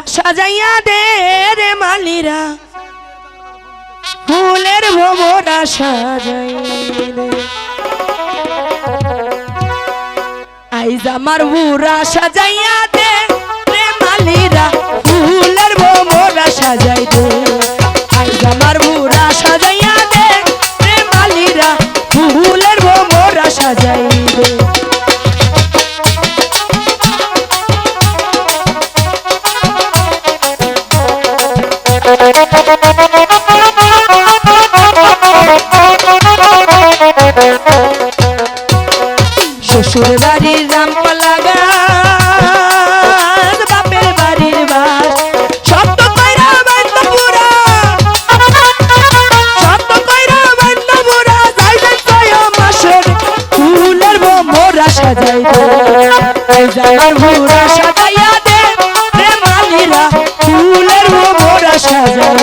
সাজাইয়া দে রে মালিরা ফুলের ভোমরা সাজাই দে আইজ আমার বুড়া সাজাইয়া দে রে মালিরা ফুলের ভোমরা সাজাই দে আইজ আমার বুড়া সাজাইয়া দে রে মালিরা ফুলের ভোমরা সাজাই দে শ্বশুর বাড়ির রামপালা গাছ বাপের বাড়ির বাস শব্দ কইরা বান্ধা পুরা শব্দ কইরা বান্ধা পুরা যাইবেন 6 মাসের ফুলের ভোমরা সাজাই দে আমার ভোমরা সাজাইয়া দে রে মালিরা ফুলের ভোমরা সাজাই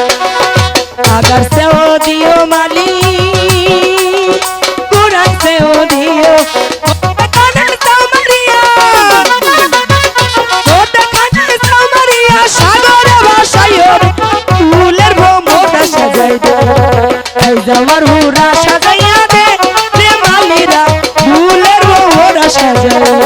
अगर से हो दियो माली कुरान से हो दियो कानन सामरिया छोटा कानन सामरिया सागर भाषायोर फूलेर भोमरा साजाई दे এই আমার হুরা সাজাইয়া দে রে মালিরা ফুলের ভোমরা সাজাই দে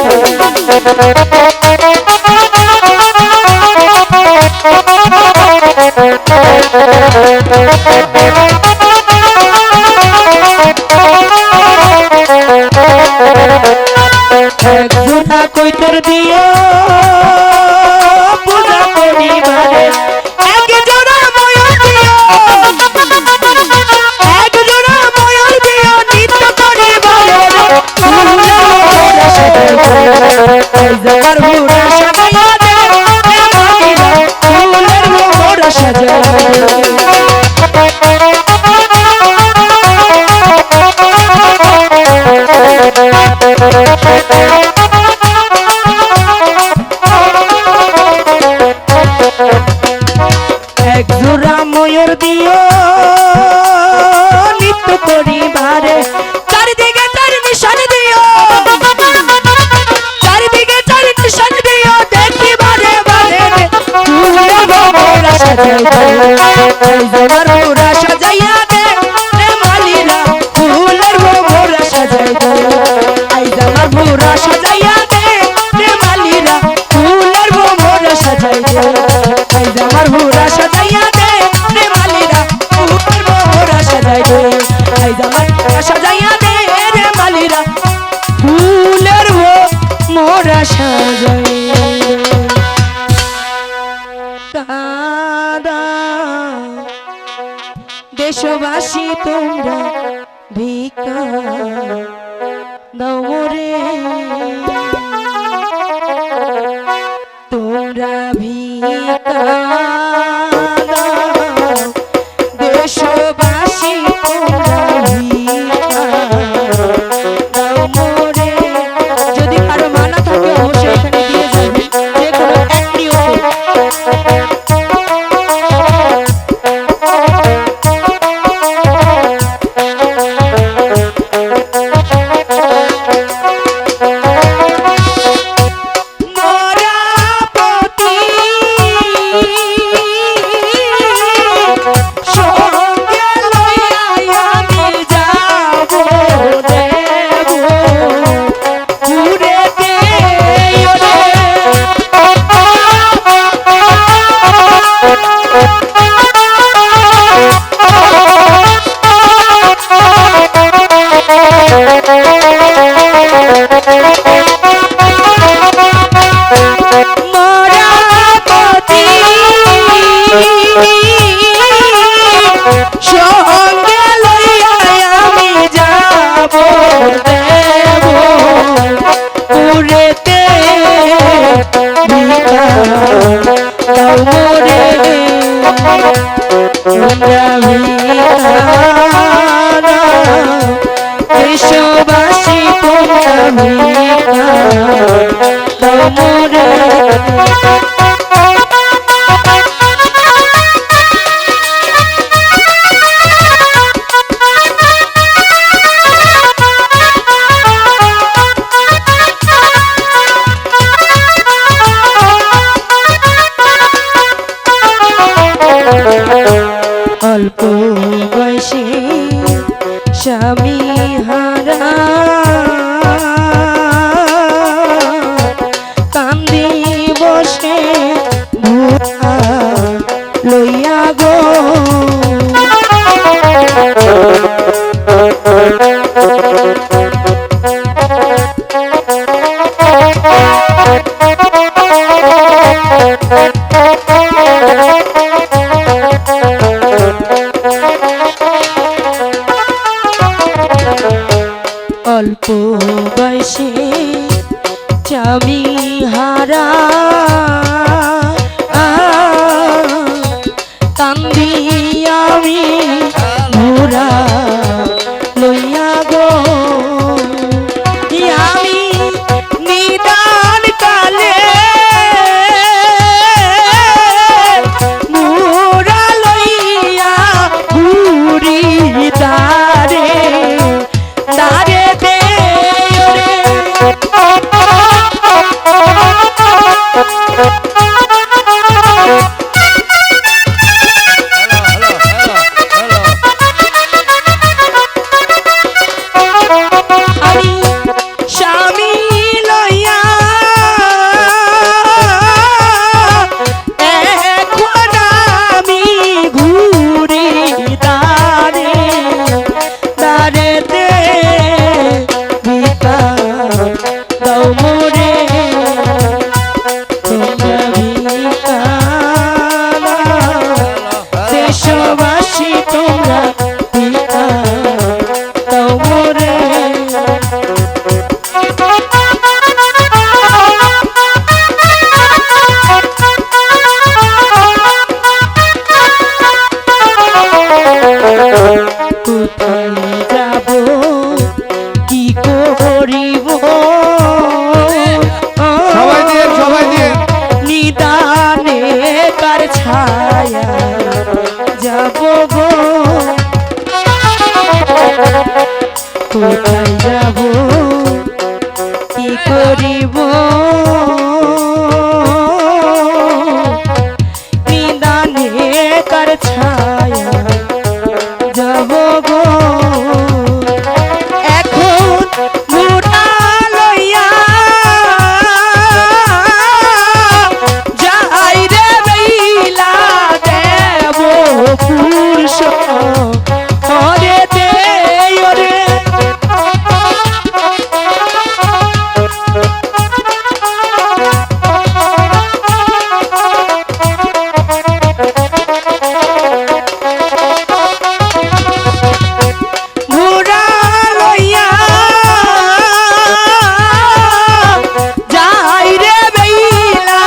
একজোড়া কইতর দিও পূজা করিবারে একজোড়া ময়ূর দিও একজোড়া ময়ূর দিও নিত্য করিবারে ফুলের ভোমরা সাজাই দে আমার ভোমরা সাজাইয়া দে রে মালিরা ফুলের ভোমরা সাজাই দে এক জোড়া ময়ূর দিও নিত্য করিবারে চারিদিকে চার নিশান দিও চারিদিকে চার নিশান দিও দেখিবারে বারে ফুলের ভোমরা সাজাই দে আমার ভোমরা সাজাইয়া দে রে মালিরা ফুলের ভোমরা সাজাই দে আইজ আমার ভোমরা সাজাইয়া দে রে মালিরা ফুলের ভোমরা সাজাই দে আইজ আমার ভোমরা সাজাইয়া দে রে মালিরা ফুলের ভোমরা সাজাই দে আইজ আমার ভোমরা সাজাইয়া দে রে মালিরা ফুলের ভোমরা সাজাই দাদা দেশবাসী তোমরা ভিক্ষা দাও মোরে তোমরা ভিক্ষা দাও দেশবাসী তোমরা ভিক্ষা দাও মোরে যদি কারো মানা থাকে অবশ্যই এখানে দিয়ে যাবে যে কোনো একটি দেশবাসী তোমরা ভিক্ষা দাও মোরে স্বামী হারা কান্দি বসে ভুয়া লইয়া গো অল্প বয়সে স্বামী হারা কান্দি আমি ঘোরা লইয়া গো আমি নিদান কালে ঘোরা লইয়া ঘুরি দারে দারে দে রে আমি স্বামী লইয়া এখন আমি ঘুরি দারে দারে দে ভিকা দাও মোরে তোমরা ভিকা দেশবাসী তোমরা ভিকা দাও মোরে কোথায় যাব কি করিব সবাই দিয়ে নিদানে কার ছায়া যাব গো কোথায় যাব কি করিব নিদানে কার ছায়া যাব গো এখন ঘোড়া লইয়া যাই রে বেলা দেব পুরুষ হরে দে রে ঘোড়া লইয়া যাই রে বেলা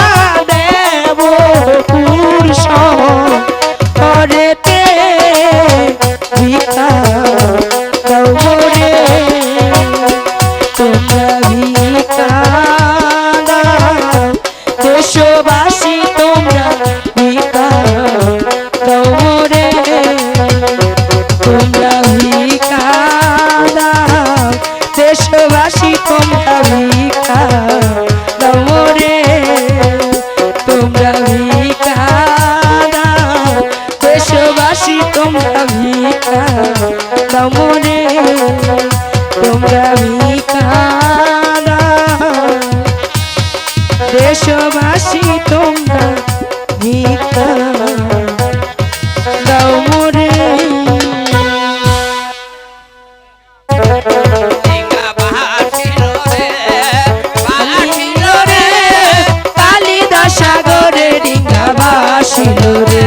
দেব পুরুষ হরেতে ভিকা দাও মোরে তোমরা ভিকা দাও দেশবাসী তোমরা ভিকা দাও মোরে তোমরা ভিকা দাও দেশবাসী তোমরা ভিকা দাও মোরে তোমরা ভিকা দাও দেশবাসী তোমরা ভিকা দাও মোরে তোমরা ভিকা দাও দেশবাসী তোমরা ভিকা দাও মোরে কালিদাস সাগরে ডিঙ্গা ভাসিল রে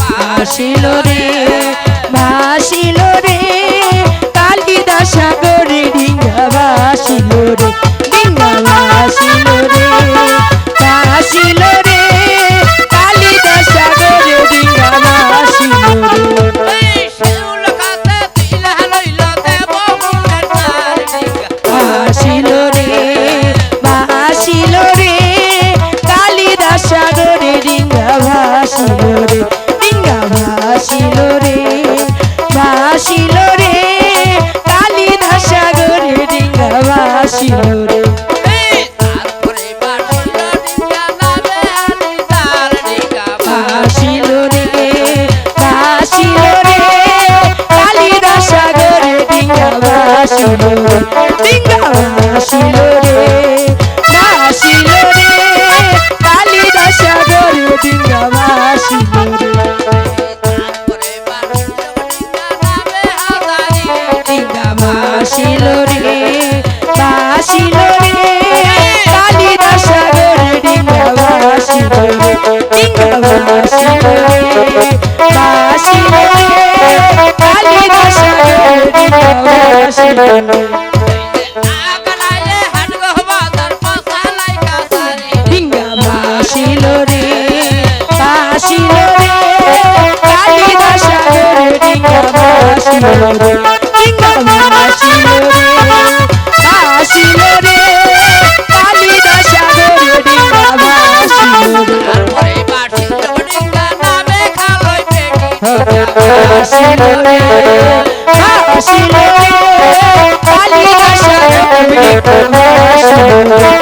ভাসিল রে ভাসিল রে কালিদাস সাগরে ডিঙ্গা ভাসিল রে ডিঙ্গা ভাসিল রে ভাসিল রে কালিদাস সাগরে ডিঙ্গা ভাসিল রে ভাসিল রে ভাসিল রে কালিদাস সাগরে ডিঙ্গা ভাসিল রে ভাসিল রে কালিদাস সাগর ডিঙ্গা ভাসিল রে ডিঙ্গা ভাসিল রে ভাসিল রে কালিদাস সাগর ডিঙ্গা ভাসিল রে ডিঙ্গা ভাসিল রে ভাসিল রে কালিদাস সাগর ডিঙ্গা ভাসিল রে ডিঙ্গা ভাসিল রে ভাসিল রে কালিদাস সাগর ডিঙ্গা ভাসিল রে ভাসিল রে ভাসিল রে কালিদাস সাগর ডিঙ্গা ভাসিল রে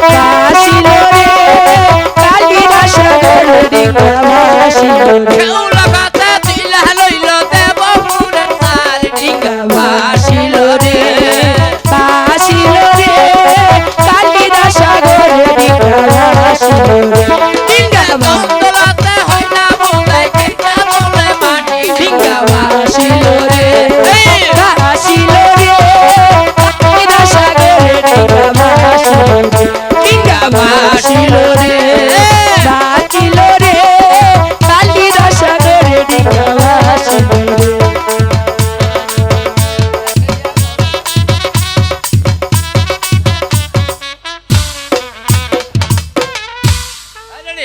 ভাসিল রে কালিদাস সাগর ডিঙ্গা ভাসিল রে